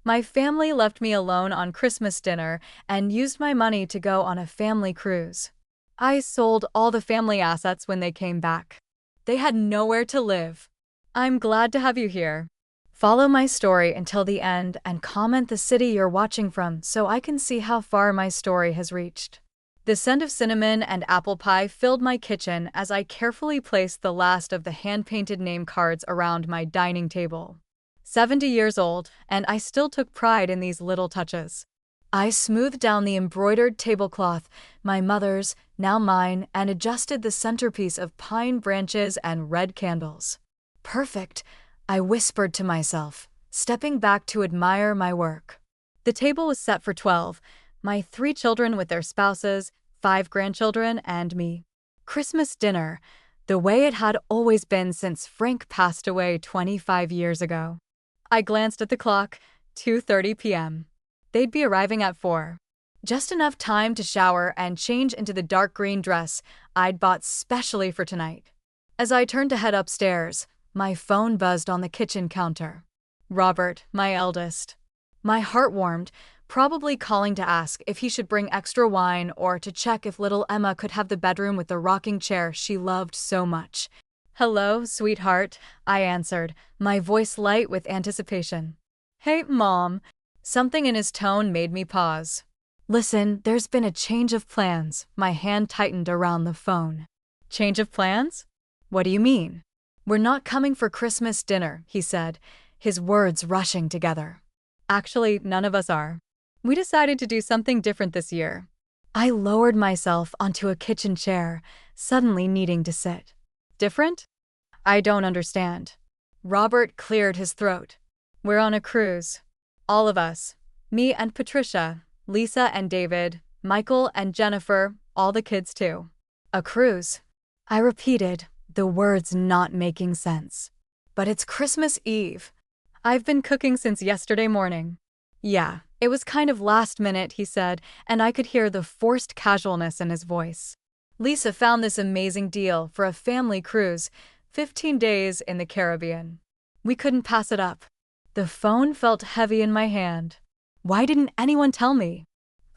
My family left me alone on Christmas dinner and used my money to go on a family cruise. I sold all the family assets when they came back. They had nowhere to live. I'm glad to have you here. Follow my story until the end and comment the city you're watching from so I can see how far my story has reached. The scent of cinnamon and apple pie filled my kitchen as I carefully placed the last of the hand-painted name cards around my dining table. 70 years old, and I still took pride in these little touches. I smoothed down the embroidered tablecloth, my mother's, now mine, and adjusted the centerpiece of pine branches and red candles. Perfect, I whispered to myself, stepping back to admire my work. The table was set for 12, my 3 children with their spouses, 5 grandchildren, and me. Christmas dinner, the way it had always been since Frank passed away 25 years ago. I glanced at the clock, 2:30 p.m. They'd be arriving at 4. Just enough time to shower and change into the dark green dress I'd bought specially for tonight. As I turned to head upstairs, my phone buzzed on the kitchen counter. Robert, my eldest. My heart warmed, probably calling to ask if he should bring extra wine or to check if little Emma could have the bedroom with the rocking chair she loved so much. "Hello, sweetheart," I answered, my voice light with anticipation. "Hey, Mom." Something in his tone made me pause. "Listen, there's been a change of plans." My hand tightened around the phone. "Change of plans? What do you mean?" "We're not coming for Christmas dinner," he said, his words rushing together. "Actually, none of us are. We decided to do something different this year." I lowered myself onto a kitchen chair, suddenly needing to sit. "Different? I don't understand." Robert cleared his throat. "We're on a cruise. All of us. Me and Patricia, Lisa and David, Michael and Jennifer, all the kids too." "A cruise?" I repeated, the words not making sense. "But it's Christmas Eve. I've been cooking since yesterday morning." "Yeah, it was kind of last minute," he said, and I could hear the forced casualness in his voice. "Lisa found this amazing deal for a family cruise, 15 days in the Caribbean. We couldn't pass it up." The phone felt heavy in my hand. Why didn't anyone tell me?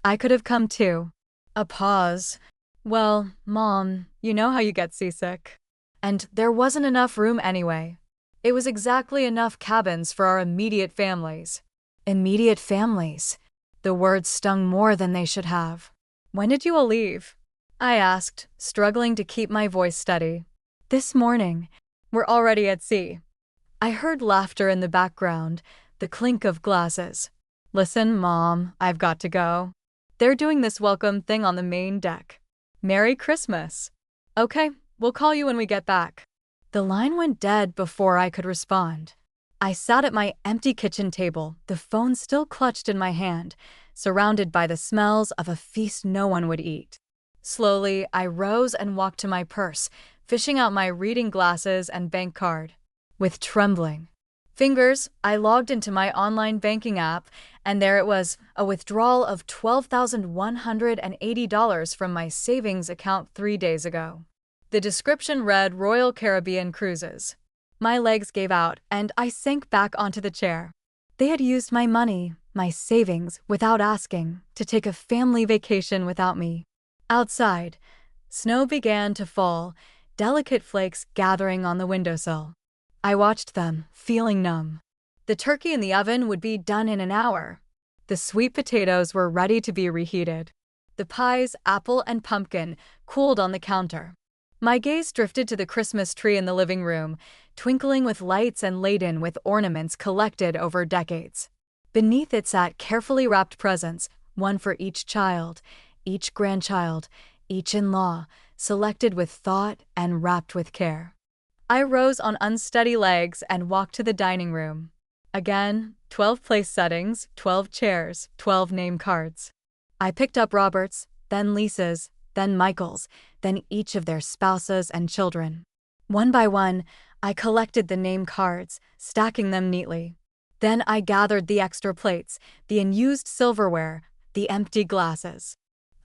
I could have come too. A pause. "Well, Mom, you know how you get seasick." And there wasn't enough room anyway. It was exactly enough cabins for our immediate families. Immediate families. The words stung more than they should have. "When did you all leave?" I asked, struggling to keep my voice steady. "This morning. We're already at sea." I heard laughter in the background, the clink of glasses. "Listen, Mom, I've got to go. They're doing this welcome thing on the main deck. Merry Christmas." "Okay, we'll call you when we get back." The line went dead before I could respond. I sat at my empty kitchen table, the phone still clutched in my hand, surrounded by the smells of a feast no one would eat. Slowly, I rose and walked to my purse, fishing out my reading glasses and bank card. With trembling fingers, I logged into my online banking app, and there it was, a withdrawal of $12,180 from my savings account 3 days ago. The description read Royal Caribbean Cruises. My legs gave out, and I sank back onto the chair. They had used my money, my savings, without asking, to take a family vacation without me. Outside, snow began to fall, delicate flakes gathering on the windowsill. I watched them, feeling numb. The turkey in the oven would be done in an hour. The sweet potatoes were ready to be reheated. The pies, apple and pumpkin, cooled on the counter. My gaze drifted to the Christmas tree in the living room, twinkling with lights and laden with ornaments collected over decades. Beneath it sat carefully wrapped presents, one for each child, each grandchild, each in-law, selected with thought and wrapped with care. I rose on unsteady legs and walked to the dining room. Again, 12 place settings, 12 chairs, 12 name cards. I picked up Robert's, then Lisa's, then Michael's, then each of their spouses and children. One by one, I collected the name cards, stacking them neatly. Then I gathered the extra plates, the unused silverware, the empty glasses.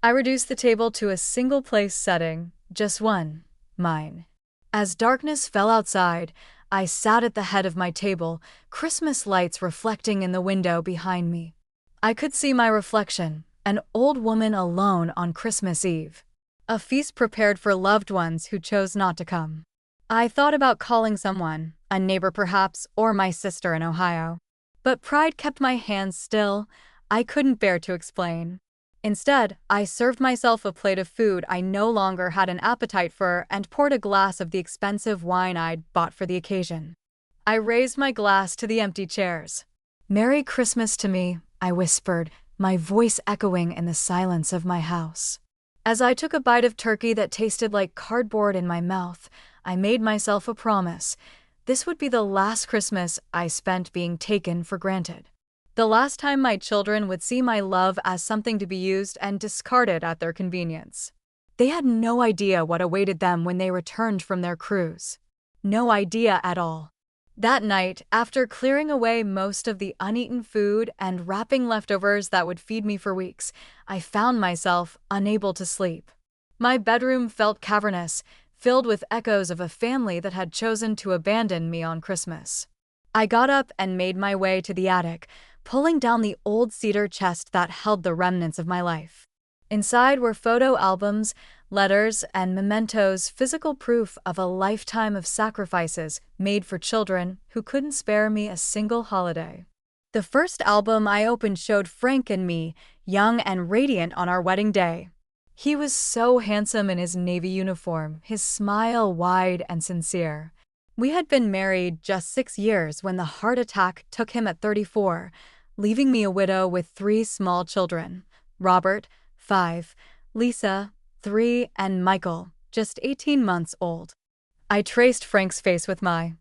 I reduced the table to a single place setting, just one, mine. As darkness fell outside, I sat at the head of my table, Christmas lights reflecting in the window behind me. I could see my reflection, an old woman alone on Christmas Eve. A feast prepared for loved ones who chose not to come. I thought about calling someone, a neighbor perhaps, or my sister in Ohio. But pride kept my hands still. I couldn't bear to explain. Instead, I served myself a plate of food I no longer had an appetite for and poured a glass of the expensive wine I'd bought for the occasion. I raised my glass to the empty chairs. "Merry Christmas to me," I whispered, my voice echoing in the silence of my house. As I took a bite of turkey that tasted like cardboard in my mouth, I made myself a promise. This would be the last Christmas I spent being taken for granted. The last time my children would see my love as something to be used and discarded at their convenience. They had no idea what awaited them when they returned from their cruise. No idea at all. That night, after clearing away most of the uneaten food and wrapping leftovers that would feed me for weeks, I found myself unable to sleep. My bedroom felt cavernous, filled with echoes of a family that had chosen to abandon me on Christmas. I got up and made my way to the attic, pulling down the old cedar chest that held the remnants of my life. Inside were photo albums, letters, and mementos, physical proof of a lifetime of sacrifices made for children who couldn't spare me a single holiday. The first album I opened showed Frank and me, young and radiant on our wedding day. He was so handsome in his Navy uniform, his smile wide and sincere. We had been married just 6 years when the heart attack took him at 34, leaving me a widow with 3 small children: Robert, 5, Lisa, 3, and Michael, just 18 months old. I traced Frank's face with mine.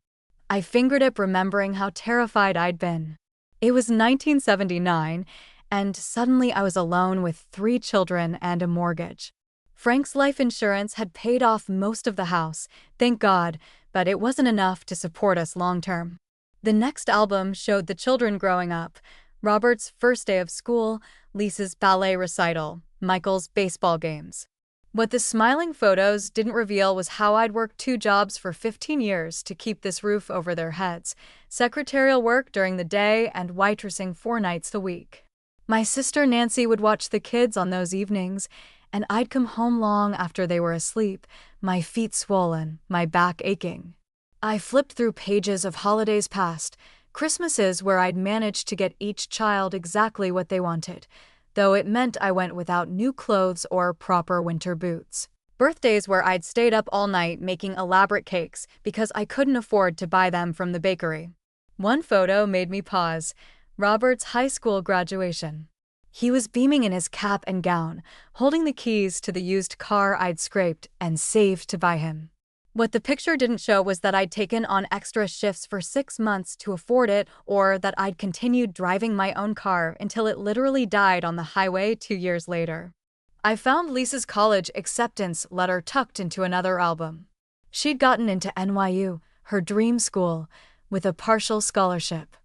I fingered it, remembering how terrified I'd been. It was 1979, and suddenly I was alone with 3 children and a mortgage. Frank's life insurance had paid off most of the house, thank God, but it wasn't enough to support us long-term. The next album showed the children growing up: Robert's first day of school, Lisa's ballet recital, Michael's baseball games. What the smiling photos didn't reveal was how I'd worked 2 jobs for 15 years to keep this roof over their heads, secretarial work during the day and waitressing 4 nights a week. My sister Nancy would watch the kids on those evenings, and I'd come home long after they were asleep, my feet swollen, my back aching. I flipped through pages of holidays past, Christmases where I'd managed to get each child exactly what they wanted, though it meant I went without new clothes or proper winter boots. Birthdays where I'd stayed up all night making elaborate cakes because I couldn't afford to buy them from the bakery. One photo made me pause: Robert's high school graduation. He was beaming in his cap and gown, holding the keys to the used car I'd scraped and saved to buy him. What the picture didn't show was that I'd taken on extra shifts for 6 months to afford it, or that I'd continued driving my own car until it literally died on the highway 2 years later. I found Lisa's college acceptance letter tucked into another album. She'd gotten into NYU, her dream school, with a partial scholarship.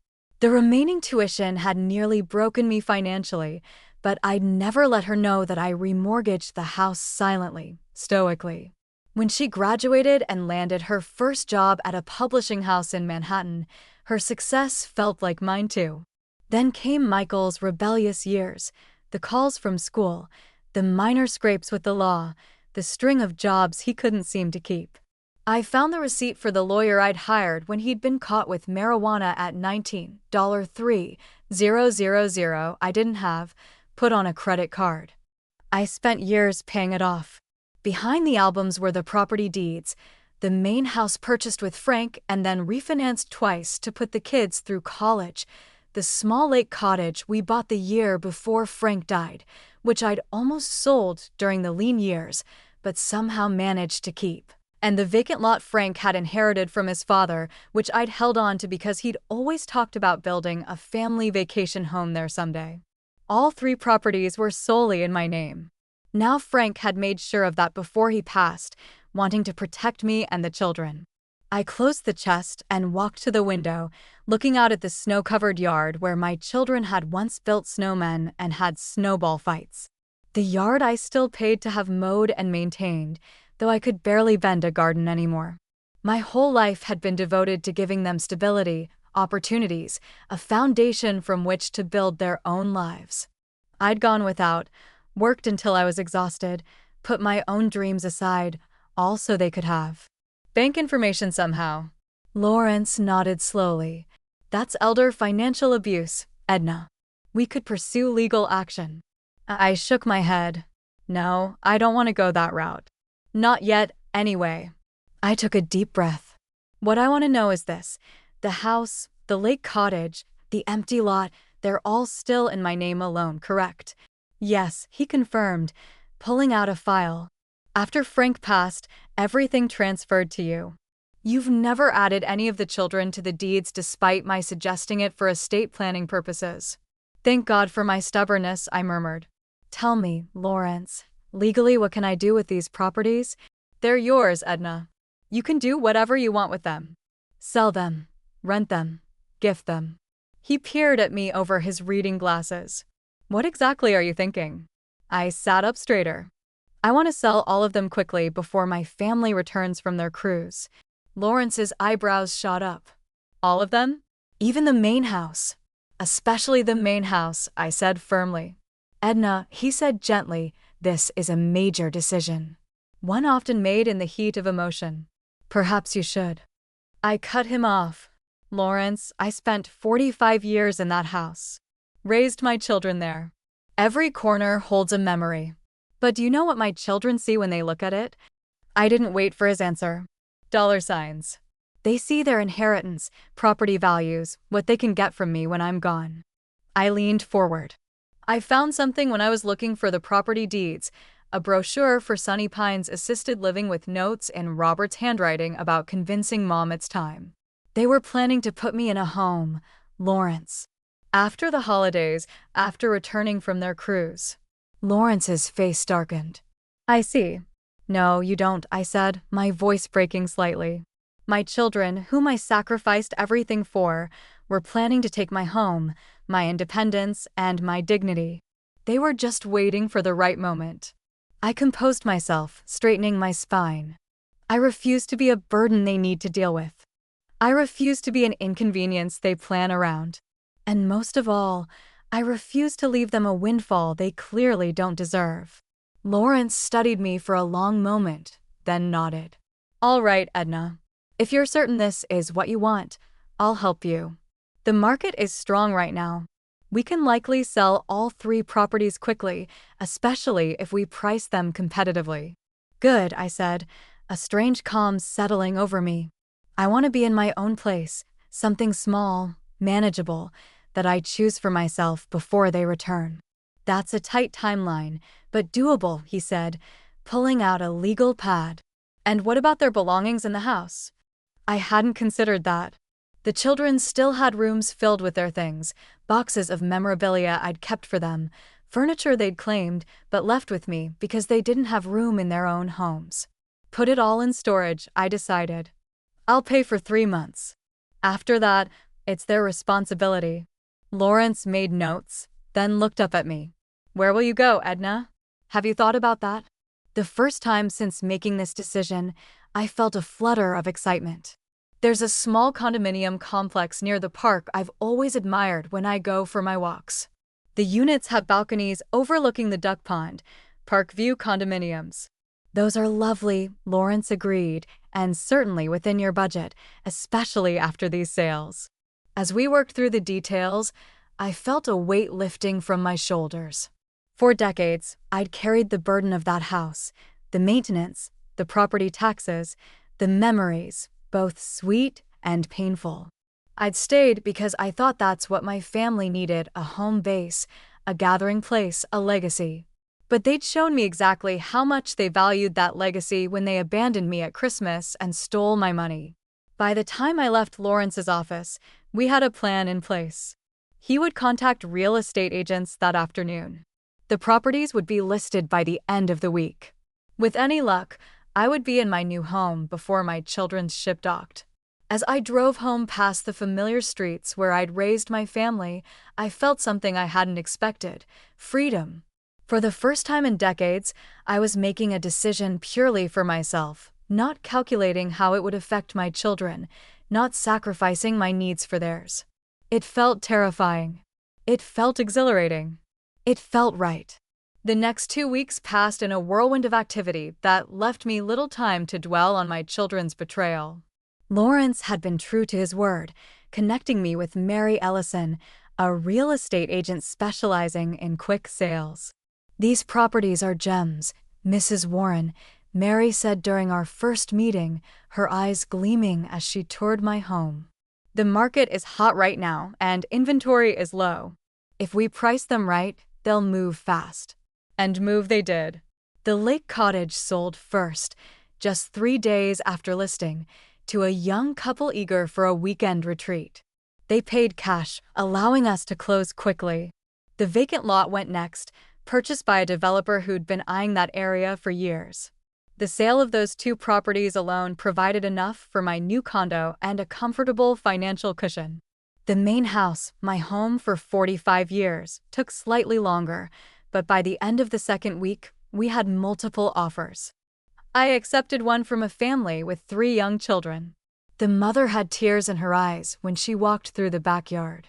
The remaining tuition had nearly broken me financially, but I'd never let her know that I remortgaged the house silently, stoically. When she graduated and landed her first job at a publishing house in Manhattan, her success felt like mine too. Then came Michael's rebellious years, the calls from school, the minor scrapes with the law, the string of jobs he couldn't seem to keep. I found the receipt for the lawyer I'd hired when he'd been caught with marijuana at $19,300 I didn't have, put on a credit card. I spent years paying it off. Behind the albums were the property deeds, the main house purchased with Frank and then refinanced twice to put the kids through college, the small lake cottage we bought the year before Frank died, which I'd almost sold during the lean years, but somehow managed to keep, and the vacant lot Frank had inherited from his father, which I'd held on to because he'd always talked about building a family vacation home there someday. All 3 properties were solely in my name. Now Frank had made sure of that before he passed, wanting to protect me and the children. I closed the chest and walked to the window, looking out at the snow-covered yard where my children had once built snowmen and had snowball fights. The yard I still paid to have mowed and maintained, though I could barely bend a garden anymore. My whole life had been devoted to giving them stability, opportunities, a foundation from which to build their own lives. I'd gone without, worked until I was exhausted, put my own dreams aside, all so they could have bank information somehow. Lawrence nodded slowly. That's elder financial abuse, Edna. We could pursue legal action. I shook my head. No, I don't want to go that route. Not yet, anyway. I took a deep breath. What I want to know is this. The house, the lake cottage, the empty lot, they're all still in my name alone, correct? Yes, he confirmed, pulling out a file. After Frank passed, everything transferred to you. You've never added any of the children to the deeds despite my suggesting it for estate planning purposes. Thank God for my stubbornness, I murmured. Tell me, Lawrence, legally what can I do with these properties? They're yours, Edna. You can do whatever you want with them. Sell them, rent them, gift them. He peered at me over his reading glasses. What exactly are you thinking? I sat up straighter. I want to sell all of them quickly before my family returns from their cruise. Lawrence's eyebrows shot up. All of them? Even the main house. Especially the main house, I said firmly. Edna, he said gently, this is a major decision. One often made in the heat of emotion. Perhaps you should. I cut him off. Lawrence, I spent 45 years in that house. Raised my children there. Every corner holds a memory. But do you know what my children see when they look at it? I didn't wait for his answer. Dollar signs. They see their inheritance, property values, what they can get from me when I'm gone. I leaned forward. I found something when I was looking for the property deeds, a brochure for Sunny Pines assisted living with notes in Robert's handwriting about convincing Mom it's time. They were planning to put me in a home, Lawrence. After the holidays, after returning from their cruise. Lawrence's face darkened. I see. No, you don't, I said, my voice breaking slightly. My children, whom I sacrificed everything for, were planning to take my home, my independence, and my dignity. They were just waiting for the right moment. I composed myself, straightening my spine. I refuse to be a burden they need to deal with. I refuse to be an inconvenience they plan around. And most of all, I refuse to leave them a windfall they clearly don't deserve. Lawrence studied me for a long moment, then nodded. All right, Edna. If you're certain this is what you want, I'll help you. The market is strong right now. We can likely sell all 3 properties quickly, especially if we price them competitively. Good, I said, a strange calm settling over me. I want to be in my own place, something small, manageable, that I choose for myself before they return. That's a tight timeline, but doable, he said, pulling out a legal pad. And what about their belongings in the house? I hadn't considered that. The children still had rooms filled with their things, boxes of memorabilia I'd kept for them, furniture they'd claimed but left with me because they didn't have room in their own homes. Put it all in storage, I decided. I'll pay for 3 months. After that, it's their responsibility. Lawrence made notes, then looked up at me. Where will you go, Edna? Have you thought about that? The first time since making this decision, I felt a flutter of excitement. There's a small condominium complex near the park I've always admired when I go for my walks. The units have balconies overlooking the duck pond, Parkview condominiums. Those are lovely, Lawrence agreed, and certainly within your budget, especially after these sales. As we worked through the details, I felt a weight lifting from my shoulders. For decades, I'd carried the burden of that house, the maintenance, the property taxes, the memories, both sweet and painful. I'd stayed because I thought that's what my family needed, a home base, a gathering place, a legacy. But they'd shown me exactly how much they valued that legacy when they abandoned me at Christmas and stole my money. By the time I left Lawrence's office, we had a plan in place. He would contact real estate agents that afternoon. The properties would be listed by the end of the week. With any luck, I would be in my new home before my children's ship docked. As I drove home past the familiar streets where I'd raised my family, I felt something I hadn't expected: freedom. For the first time in decades, I was making a decision purely for myself, not calculating how it would affect my children, not sacrificing my needs for theirs. It felt terrifying. It felt exhilarating. It felt right. The next 2 weeks passed in a whirlwind of activity that left me little time to dwell on my children's betrayal. Lawrence had been true to his word, connecting me with Mary Ellison, a real estate agent specializing in quick sales. "These properties are gems, Mrs. Warren," Mary said during our first meeting, her eyes gleaming as she toured my home. "The market is hot right now, and inventory is low. If we price them right, they'll move fast." And move they did. The Lake Cottage sold first, just 3 days after listing, to a young couple eager for a weekend retreat. They paid cash, allowing us to close quickly. The vacant lot went next, purchased by a developer who'd been eyeing that area for years. The sale of those 2 properties alone provided enough for my new condo and a comfortable financial cushion. The main house, my home for 45 years, took slightly longer, but by the end of the second week, we had multiple offers. I accepted one from a family with 3 young children. The mother had tears in her eyes when she walked through the backyard.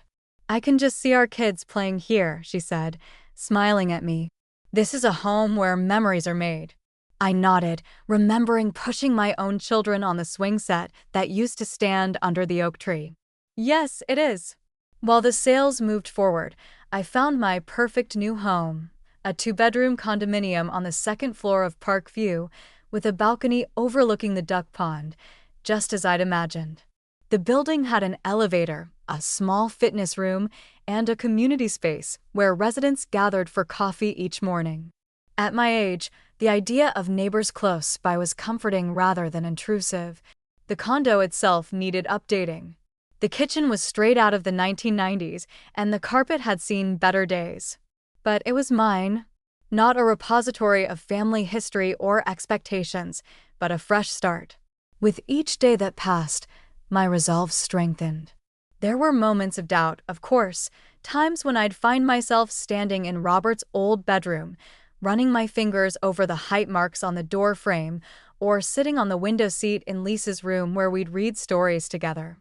"I can just see our kids playing here," she said, smiling at me. "This is a home where memories are made." I nodded, remembering pushing my own children on the swing set that used to stand under the oak tree. "Yes, it is." While the sales moved forward, I found my perfect new home, a 2-bedroom condominium on the 2nd floor of Parkview, with a balcony overlooking the duck pond, just as I'd imagined. The building had an elevator, a small fitness room, and a community space where residents gathered for coffee each morning. At my age, the idea of neighbors close by was comforting rather than intrusive. The condo itself needed updating. The kitchen was straight out of the 1990s, and the carpet had seen better days. But it was mine, not a repository of family history or expectations, but a fresh start. With each day that passed, my resolve strengthened. There were moments of doubt, of course, times when I'd find myself standing in Robert's old bedroom, running my fingers over the height marks on the door frame, or sitting on the window seat in Lisa's room where we'd read stories together.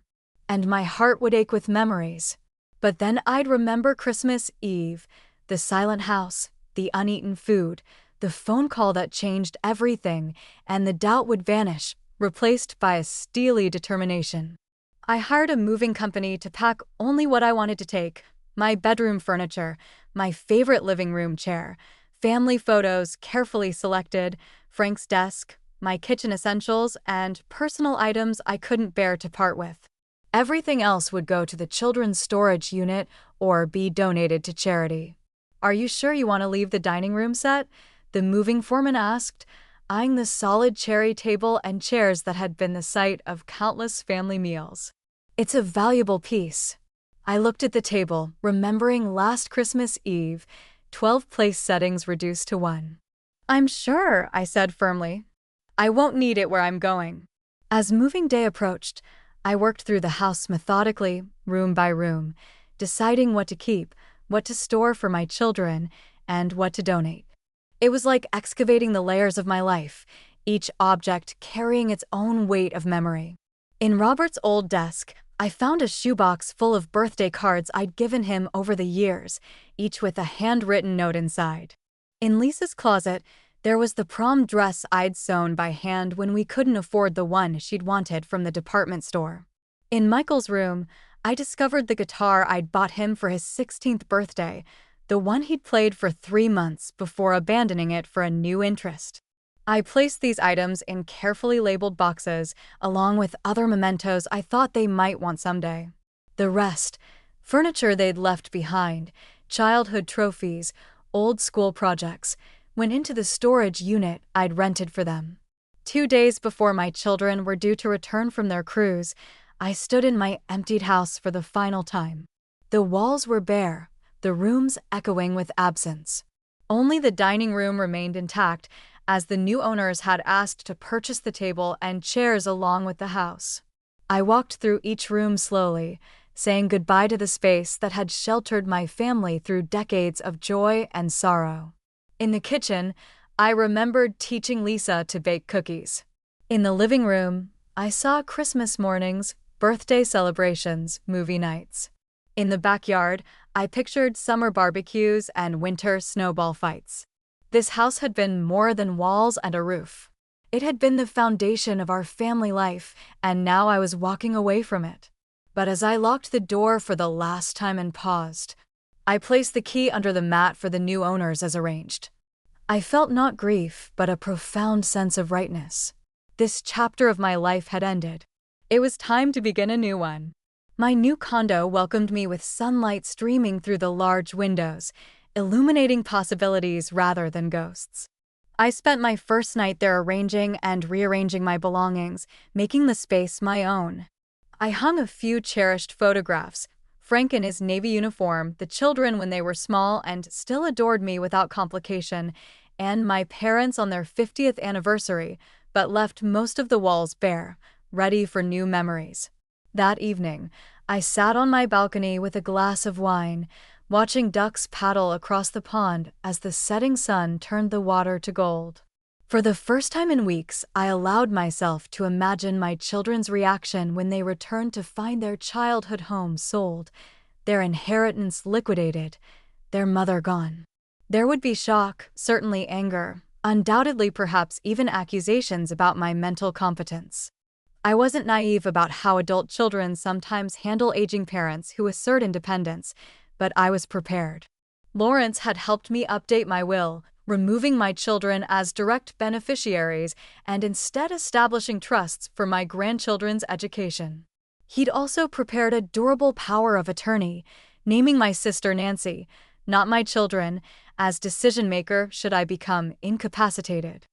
And my heart would ache with memories. But then I'd remember Christmas Eve, the silent house, the uneaten food, the phone call that changed everything, and the doubt would vanish, replaced by a steely determination. I hired a moving company to pack only what I wanted to take: my bedroom furniture, my favorite living room chair, family photos carefully selected, Frank's desk, my kitchen essentials, and personal items I couldn't bear to part with. Everything else would go to the children's storage unit or be donated to charity. "Are you sure you want to leave the dining room set?" the moving foreman asked, eyeing the solid cherry table and chairs that had been the site of countless family meals. "It's a valuable piece." I looked at the table, remembering last Christmas Eve, 12 place settings reduced to 1. "I'm sure," I said firmly. "I won't need it where I'm going." As moving day approached, I worked through the house methodically, room by room, deciding what to keep, what to store for my children, and what to donate. It was like excavating the layers of my life, each object carrying its own weight of memory. In Robert's old desk, I found a shoebox full of birthday cards I'd given him over the years, each with a handwritten note inside. In Lisa's closet, there was the prom dress I'd sewn by hand when we couldn't afford the one she'd wanted from the department store. In Michael's room, I discovered the guitar I'd bought him for his 16th birthday, the one he'd played for 3 months before abandoning it for a new interest. I placed these items in carefully labeled boxes, along with other mementos I thought they might want someday. The rest, furniture they'd left behind, childhood trophies, old school projects, went into the storage unit I'd rented for them. 2 days before my children were due to return from their cruise, I stood in my emptied house for the final time. The walls were bare, the rooms echoing with absence. Only the dining room remained intact, as the new owners had asked to purchase the table and chairs along with the house. I walked through each room slowly, saying goodbye to the space that had sheltered my family through decades of joy and sorrow. In the kitchen, I remembered teaching Lisa to bake cookies. In the living room, I saw Christmas mornings, birthday celebrations, movie nights. In the backyard, I pictured summer barbecues and winter snowball fights. This house had been more than walls and a roof. It had been the foundation of our family life, and now I was walking away from it. But as I locked the door for the last time and paused, I placed the key under the mat for the new owners as arranged. I felt not grief, but a profound sense of rightness. This chapter of my life had ended. It was time to begin a new one. My new condo welcomed me with sunlight streaming through the large windows, illuminating possibilities rather than ghosts. I spent my first night there arranging and rearranging my belongings, making the space my own. I hung a few cherished photographs, Frank in his Navy uniform, the children when they were small and still adored me without complication, and my parents on their 50th anniversary, but left most of the walls bare, ready for new memories. That evening, I sat on my balcony with a glass of wine, watching ducks paddle across the pond as the setting sun turned the water to gold. For the first time in weeks, I allowed myself to imagine my children's reaction when they returned to find their childhood home sold, their inheritance liquidated, their mother gone. There would be shock, certainly anger, undoubtedly perhaps even accusations about my mental competence. I wasn't naive about how adult children sometimes handle aging parents who assert independence, but I was prepared. Lawrence had helped me update my will, removing my children as direct beneficiaries and instead establishing trusts for my grandchildren's education. He'd also prepared a durable power of attorney, naming my sister Nancy, not my children, as decision-maker should I become incapacitated.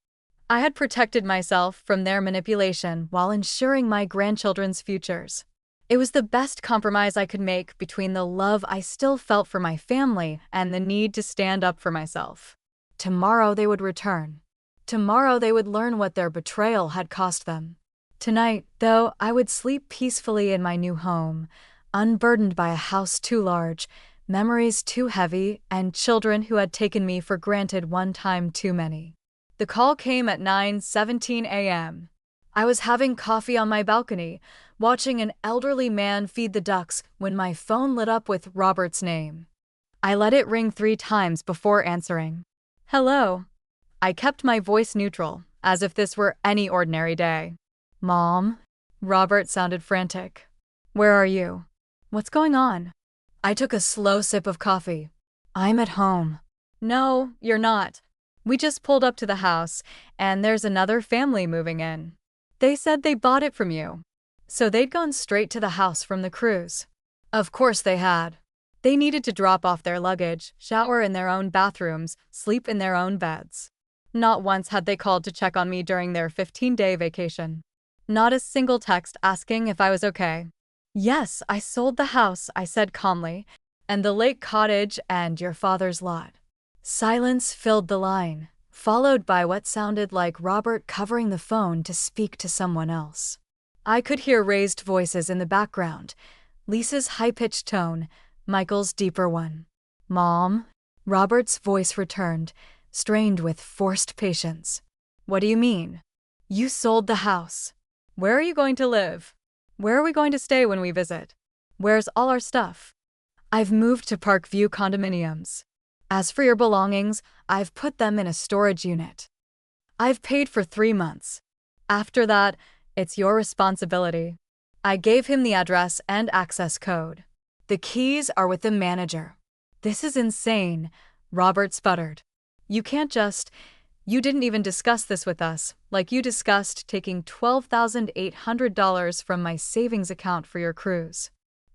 I had protected myself from their manipulation while ensuring my grandchildren's futures. It was the best compromise I could make between the love I still felt for my family and the need to stand up for myself. Tomorrow they would return. Tomorrow they would learn what their betrayal had cost them. Tonight, though, I would sleep peacefully in my new home, unburdened by a house too large, memories too heavy, and children who had taken me for granted one time too many. The call came at 9:17 a.m. I was having coffee on my balcony, watching an elderly man feed the ducks when my phone lit up with Robert's name. I let it ring 3 times before answering. Hello. I kept my voice neutral, as if this were any ordinary day. Mom? Robert sounded frantic. Where are you? What's going on? I took a slow sip of coffee. I'm at home. No, you're not. We just pulled up to the house, and there's another family moving in. They said they bought it from you. So they'd gone straight to the house from the cruise. Of course they had. They needed to drop off their luggage, shower in their own bathrooms, sleep in their own beds. Not once had they called to check on me during their 15-day vacation. Not a single text asking if I was okay. Yes, I sold the house, I said calmly, and the lake cottage and your father's lot. Silence filled the line, followed by what sounded like Robert covering the phone to speak to someone else. I could hear raised voices in the background, Lisa's high-pitched tone, Michael's deeper one. Mom? Robert's voice returned, strained with forced patience. What do you mean? You sold the house. Where are you going to live? Where are we going to stay when we visit? Where's all our stuff? I've moved to Parkview condominiums. As for your belongings, I've put them in a storage unit. I've paid for 3 months. After that, it's your responsibility. I gave him the address and access code. The keys are with the manager. This is insane, Robert sputtered. You can't just... You didn't even discuss this with us, like you discussed taking $12,800 from my savings account for your cruise.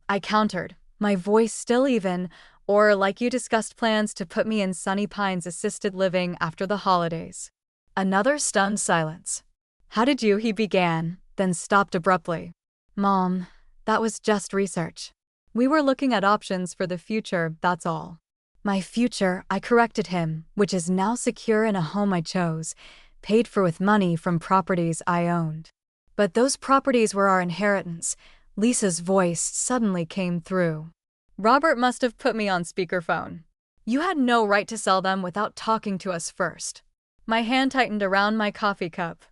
I countered, my voice still even, or like you discussed plans to put me in Sunny Pines assisted living after the holidays. Another stunned silence. How did you? He began, then stopped abruptly. Mom, that was just research. We were looking at options for the future, that's all. My future, I corrected him, which is now secure in a home I chose, paid for with money from properties I owned. But those properties were our inheritance. Lisa's voice suddenly came through. Robert must have put me on speakerphone. You had no right to sell them without talking to us first. My hand tightened around my coffee cup.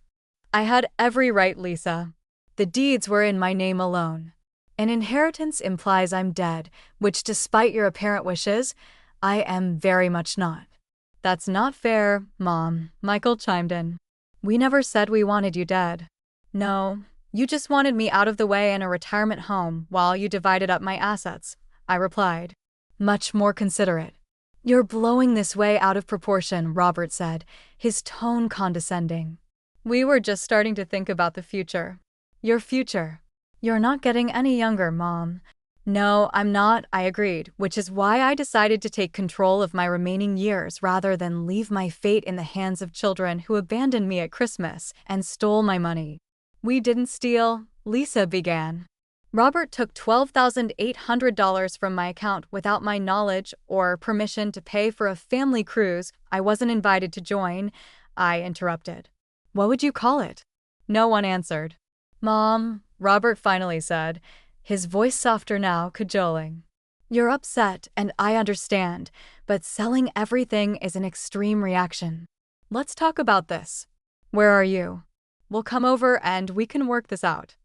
I had every right, Lisa. The deeds were in my name alone. An inheritance implies I'm dead, which, despite your apparent wishes, I am very much not. That's not fair, Mom, Michael chimed in. We never said we wanted you dead. No, you just wanted me out of the way in a retirement home while you divided up my assets, I replied. Much more considerate. You're blowing this way out of proportion, Robert said, his tone condescending. We were just starting to think about the future. Your future. You're not getting any younger, Mom. No, I'm not, I agreed, which is why I decided to take control of my remaining years rather than leave my fate in the hands of children who abandoned me at Christmas and stole my money. We didn't steal, Lisa began. Robert took $12,800 from my account without my knowledge or permission to pay for a family cruise I wasn't invited to join, I interrupted. What would you call it? No one answered. Mom, Robert finally said, his voice softer now, cajoling. You're upset, and I understand, but selling everything is an extreme reaction. Let's talk about this. Where are you? We'll come over and we can work this out.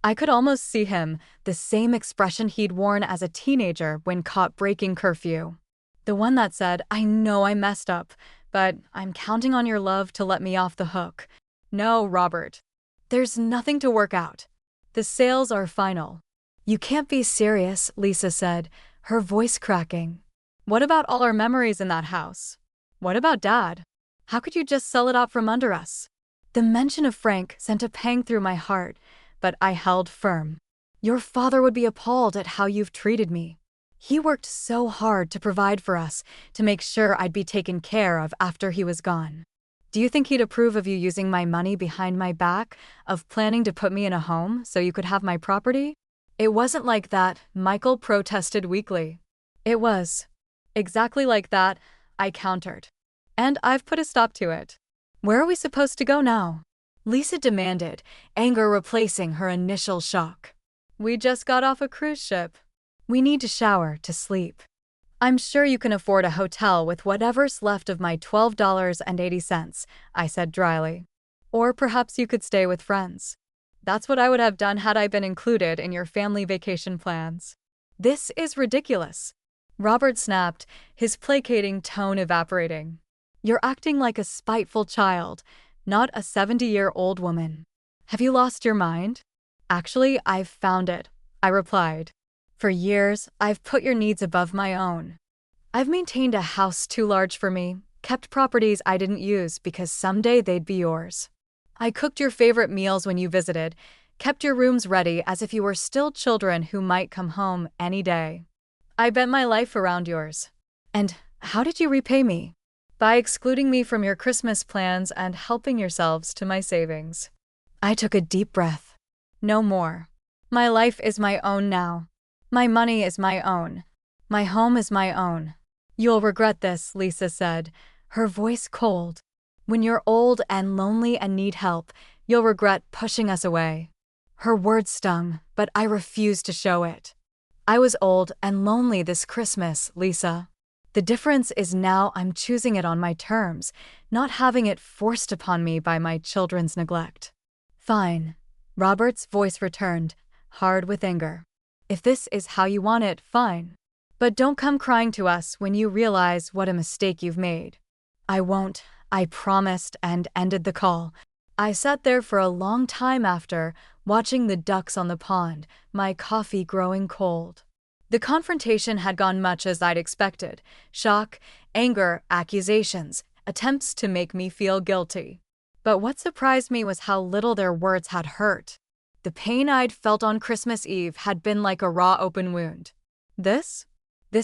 I could almost see him, the same expression he'd worn as a teenager when caught breaking curfew. The one that said, I know I messed up, but I'm counting on your love to let me off the hook. No, Robert. There's nothing to work out. The sales are final. You can't be serious, Lisa said, her voice cracking. What about all our memories in that house? What about Dad? How could you just sell it out from under us? The mention of Frank sent a pang through my heart, but I held firm. Your father would be appalled at how you've treated me. He worked so hard to provide for us, to make sure I'd be taken care of after he was gone. Do you think he'd approve of you using my money behind my back, of planning to put me in a home so you could have my property? It wasn't like that, Michael protested weakly. It was. Exactly like that, I countered. And I've put a stop to it. Where are we supposed to go now? Lisa demanded, anger replacing her initial shock. We just got off a cruise ship. We need to shower, to sleep. I'm sure you can afford a hotel with whatever's left of my $12.80, I said dryly. Or perhaps you could stay with friends. That's what I would have done had I been included in your family vacation plans. This is ridiculous. Robert snapped, his placating tone evaporating. You're acting like a spiteful child, not a 70-year-old woman. Have you lost your mind? Actually, I've found it, I replied. For years, I've put your needs above my own. I've maintained a house too large for me, kept properties I didn't use because someday they'd be yours. I cooked your favorite meals when you visited, kept your rooms ready as if you were still children who might come home any day. I bent my life around yours. And how did you repay me? By excluding me from your Christmas plans and helping yourselves to my savings. I took a deep breath. No more. My life is my own now. My money is my own. My home is my own. You'll regret this, Lisa said, her voice cold. When you're old and lonely and need help, you'll regret pushing us away. Her words stung, but I refused to show it. I was old and lonely this Christmas, Lisa. The difference is now I'm choosing it on my terms, not having it forced upon me by my children's neglect. Fine. Robert's voice returned, hard with anger. If this is how you want it, fine. But don't come crying to us when you realize what a mistake you've made. I won't, I promised, and ended the call. I sat there for a long time after, watching the ducks on the pond, my coffee growing cold. The confrontation had gone much as I'd expected. Shock, anger, accusations, attempts to make me feel guilty. But what surprised me was how little their words had hurt. The pain I'd felt on Christmas Eve had been like a raw open wound. This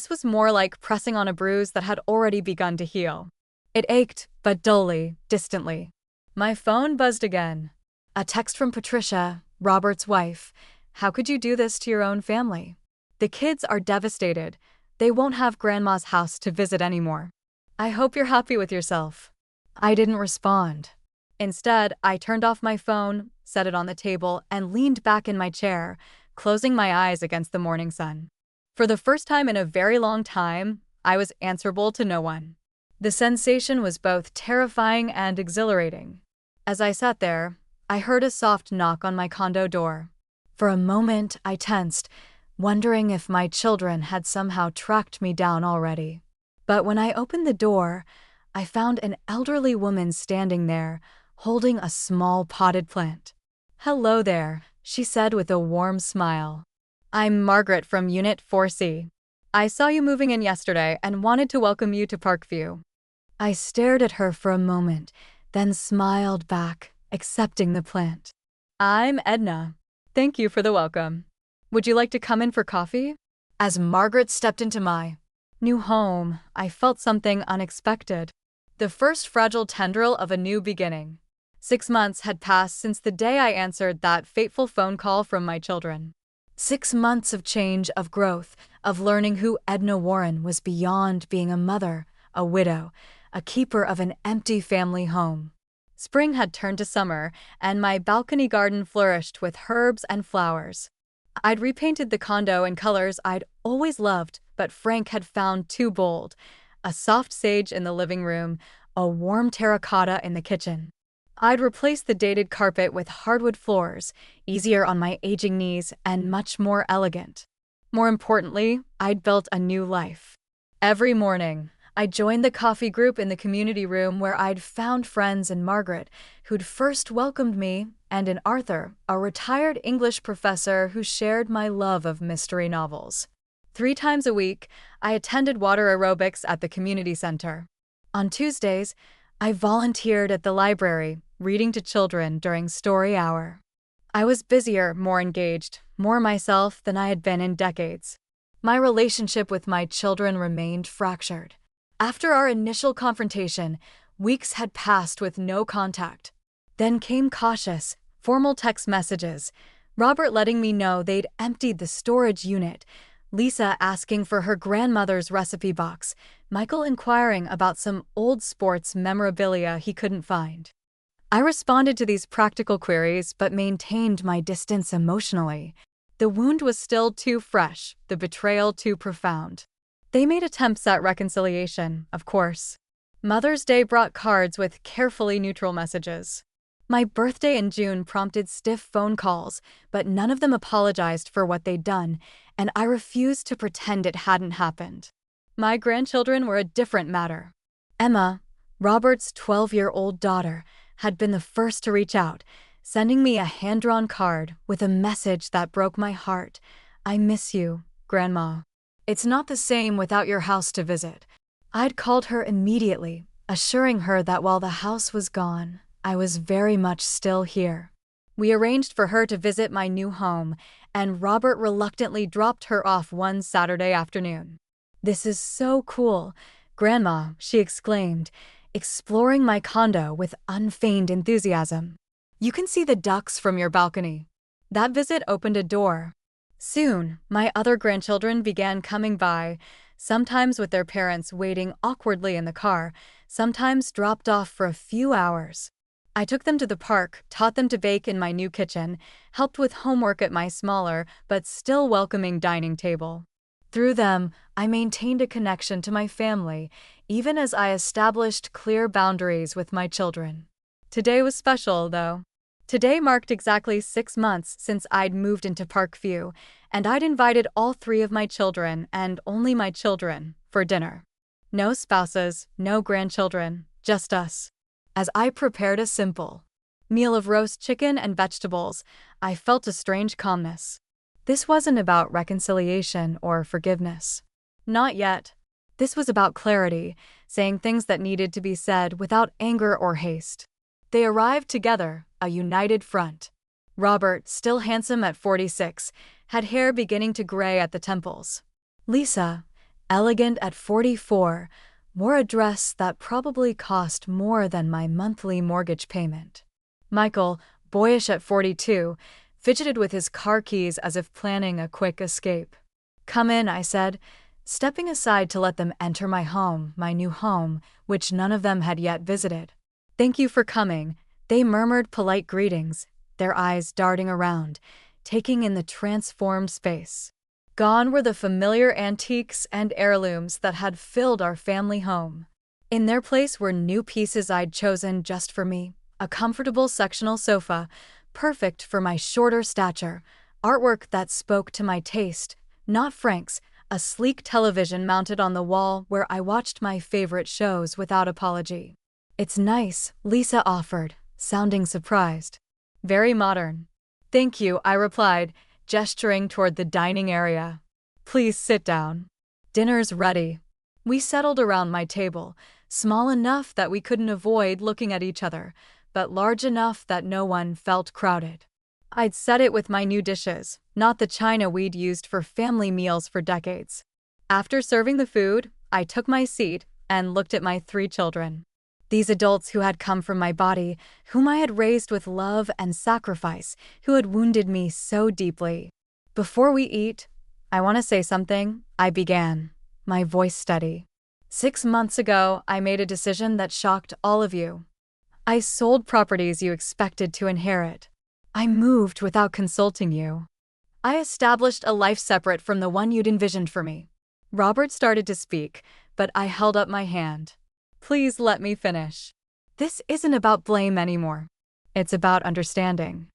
was more like pressing on a bruise that had already begun to heal. It ached, but dully, distantly. My phone buzzed again. A text from Patricia, Robert's wife. How could you do this to your own family? The kids are devastated. They won't have Grandma's house to visit anymore. I hope you're happy with yourself. I didn't respond. Instead, I turned off my phone, set it on the table, and leaned back in my chair, closing my eyes against the morning sun. For the first time in a very long time, I was answerable to no one. The sensation was both terrifying and exhilarating. As I sat there, I heard a soft knock on my condo door. For a moment, I tensed, wondering if my children had somehow tracked me down already. But when I opened the door, I found an elderly woman standing there, holding a small potted plant. "Hello there," she said with a warm smile. "I'm Margaret from Unit 4C. I saw you moving in yesterday and wanted to welcome you to Parkview." I stared at her for a moment, then smiled back, accepting the plant. "I'm Edna. Thank you for the welcome. Would you like to come in for coffee?" As Margaret stepped into my new home, I felt something unexpected. The first fragile tendril of a new beginning. 6 months had passed since the day I answered that fateful phone call from my children. 6 months of change, of growth, of learning who Edna Warren was beyond being a mother, a widow, a keeper of an empty family home. Spring had turned to summer, and my balcony garden flourished with herbs and flowers. I'd repainted the condo in colors I'd always loved, but Frank had found too bold: a soft sage in the living room, a warm terracotta in the kitchen. I'd replaced the dated carpet with hardwood floors, easier on my aging knees and much more elegant. More importantly, I'd built a new life. Every morning, I joined the coffee group in the community room where I'd found friends in Margaret, who'd first welcomed me, and in Arthur, a retired English professor who shared my love of mystery novels. 3 times a week, I attended water aerobics at the community center. On Tuesdays, I volunteered at the library, reading to children during story hour. I was busier, more engaged, more myself than I had been in decades. My relationship with my children remained fractured. After our initial confrontation, weeks had passed with no contact. Then came cautious, formal text messages, Robert letting me know they'd emptied the storage unit, Lisa asking for her grandmother's recipe box, Michael inquiring about some old sports memorabilia he couldn't find. I responded to these practical queries but maintained my distance emotionally. The wound was still too fresh, the betrayal too profound. They made attempts at reconciliation, of course. Mother's Day brought cards with carefully neutral messages. My birthday in June prompted stiff phone calls, but none of them apologized for what they'd done, and I refused to pretend it hadn't happened. My grandchildren were a different matter. Emma, Robert's 12-year-old daughter, had been the first to reach out, sending me a hand-drawn card with a message that broke my heart. "I miss you, Grandma. It's not the same without your house to visit." I'd called her immediately, assuring her that while the house was gone, I was very much still here. We arranged for her to visit my new home, and Robert reluctantly dropped her off one Saturday afternoon. "This is so cool, Grandma," she exclaimed, exploring my condo with unfeigned enthusiasm. "You can see the ducks from your balcony." That visit opened a door. Soon, my other grandchildren began coming by, sometimes with their parents waiting awkwardly in the car, sometimes dropped off for a few hours. I took them to the park, taught them to bake in my new kitchen, helped with homework at my smaller but still welcoming dining table. Through them, I maintained a connection to my family, even as I established clear boundaries with my children. Today was special, though. Today marked exactly 6 months since I'd moved into Parkview, and I'd invited all 3 of my children, and only my children, for dinner. No spouses, no grandchildren, just us. As I prepared a simple meal of roast chicken and vegetables, I felt a strange calmness. This wasn't about reconciliation or forgiveness. Not yet. This was about clarity, saying things that needed to be said without anger or haste. They arrived together, a united front. Robert, still handsome at 46, had hair beginning to gray at the temples. Lisa, elegant at 44, wore a dress that probably cost more than my monthly mortgage payment. Michael, boyish at 42, fidgeted with his car keys as if planning a quick escape. "Come in," I said, stepping aside to let them enter my home, my new home, which none of them had yet visited. "Thank you for coming," they murmured polite greetings, their eyes darting around, taking in the transformed space. Gone were the familiar antiques and heirlooms that had filled our family home. In their place were new pieces I'd chosen just for me, A comfortable sectional sofa, perfect for my shorter stature, artwork that spoke to my taste, not Frank's, a sleek television mounted on the wall where I watched my favorite shows without apology. "It's nice," Lisa offered, sounding surprised. "Very modern." "Thank you," I replied, gesturing toward the dining area. "Please sit down. Dinner's ready." We settled around my table, small enough that we couldn't avoid looking at each other, but large enough that no one felt crowded. I'd set it with my new dishes, not the china we'd used for family meals for decades. After serving the food, I took my seat and looked at my 3 children. These adults who had come from my body, whom I had raised with love and sacrifice, who had wounded me so deeply. "Before we eat, I want to say something," I began, my voice steady. "6 months ago, I made a decision that shocked all of you. I sold properties you expected to inherit. I moved without consulting you. I established a life separate from the one you'd envisioned for me." Robert started to speak, but I held up my hand. "Please let me finish. This isn't about blame anymore. It's about understanding."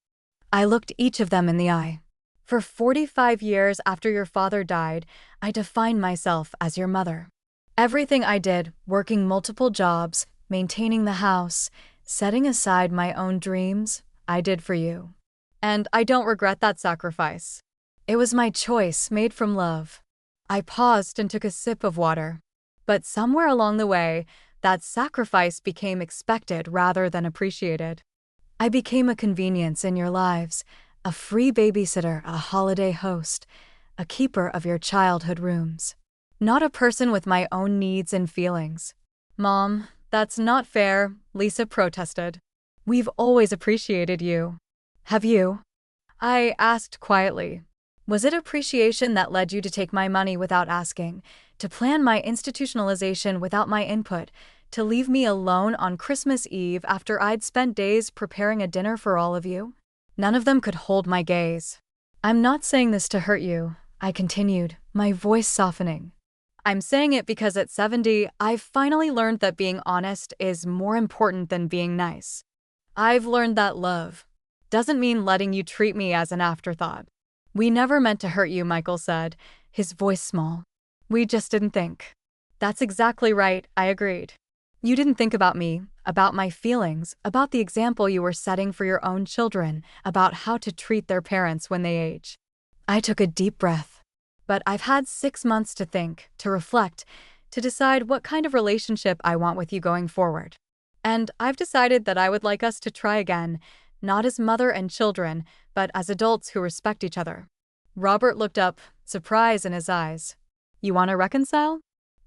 I looked each of them in the eye. "For 45 years after your father died, I defined myself as your mother. Everything I did, working multiple jobs, maintaining the house, setting aside my own dreams, I did for you. And I don't regret that sacrifice. It was my choice, made from love." I paused and took a sip of water. But somewhere along the way, that sacrifice became expected rather than appreciated. I became a convenience in your lives, a free babysitter, a holiday host, a keeper of your childhood rooms. Not a person with my own needs and feelings. "Mom, that's not fair," Lisa protested. "We've always appreciated you." "Have you?" I asked quietly. "Was it appreciation that led you to take my money without asking, to plan my institutionalization without my input, to leave me alone on Christmas Eve after I'd spent days preparing a dinner for all of you?" None of them could hold my gaze. "I'm not saying this to hurt you," I continued, my voice softening. "I'm saying it because at 70, I've finally learned that being honest is more important than being nice. I've learned that love doesn't mean letting you treat me as an afterthought." "We never meant to hurt you," Michael said, his voice small. "We just didn't think." "That's exactly right," I agreed. "You didn't think about me, about my feelings, about the example you were setting for your own children, about how to treat their parents when they age." I took a deep breath. "But I've had 6 months to think, to reflect, to decide what kind of relationship I want with you going forward. And I've decided that I would like us to try again, not as mother and children, but as adults who respect each other." Robert looked up, surprise in his eyes. "You want to reconcile?"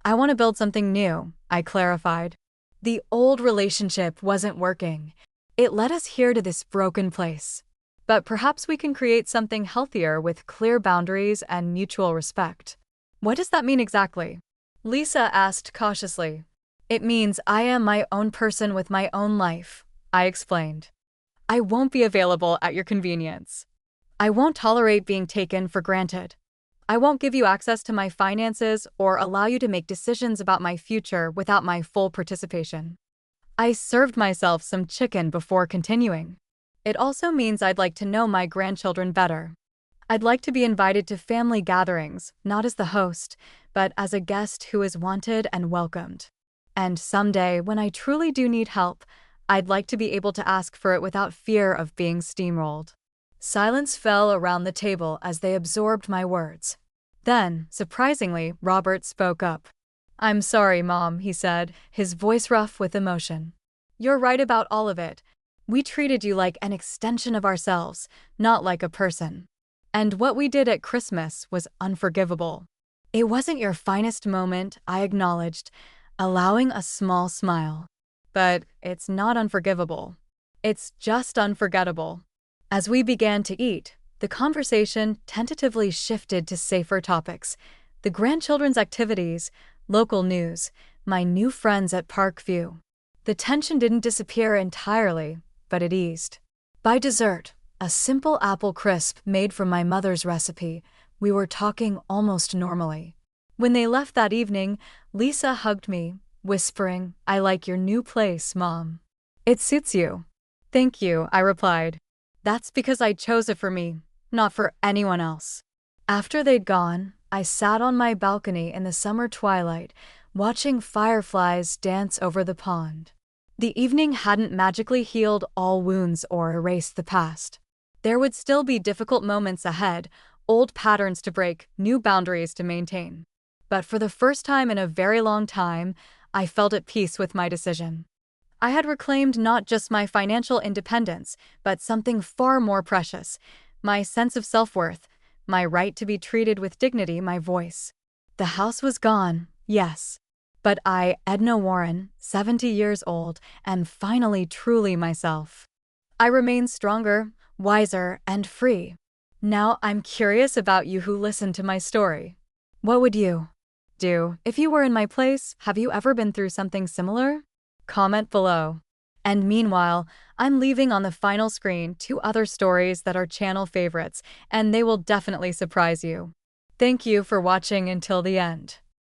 "I want to build something new," I clarified. "The old relationship wasn't working. It led us here to this broken place. But perhaps we can create something healthier with clear boundaries and mutual respect." "What does that mean exactly?" Lisa asked cautiously. "It means I am my own person with my own life," I explained. "I won't be available at your convenience. I won't tolerate being taken for granted. I won't give you access to my finances or allow you to make decisions about my future without my full participation." I served myself some chicken before continuing. "It also means I'd like to know my grandchildren better. I'd like to be invited to family gatherings, not as the host, but as a guest who is wanted and welcomed. And someday, when I truly do need help, I'd like to be able to ask for it without fear of being steamrolled." Silence fell around the table as they absorbed my words. Then, surprisingly, Robert spoke up. "I'm sorry, Mom," he said, his voice rough with emotion. "You're right about all of it. We treated you like an extension of ourselves, not like a person. And what we did at Christmas was unforgivable." "It wasn't your finest moment," I acknowledged, allowing a small smile. "But it's not unforgivable. It's just unforgettable." As we began to eat, the conversation tentatively shifted to safer topics: the grandchildren's activities, local news, my new friends at Parkview. The tension didn't disappear entirely, but it eased. By dessert, a simple apple crisp made from my mother's recipe, we were talking almost normally. When they left that evening, Lisa hugged me, whispering, "I like your new place, Mom. It suits you." Thank you, I replied. That's because I chose it for me, not for anyone else. After they'd gone, I sat on my balcony in the summer twilight, watching fireflies dance over the pond. The evening hadn't magically healed all wounds or erased the past. There would still be difficult moments ahead, old patterns to break, new boundaries to maintain. But for the first time in a very long time, I felt at peace with my decision. I had reclaimed not just my financial independence, but something far more precious: my sense of self-worth, my right to be treated with dignity, my voice. The house was gone, yes. But I, Edna Warren, 70 years old, am finally truly myself. I remain stronger, wiser, and free. Now I'm curious about you who listened to my story. What would you do if you were in my place? Have you ever been through something similar? Comment below. And meanwhile, I'm leaving on the final screen 2 other stories that are channel favorites, and they will definitely surprise you. Thank you for watching until the end.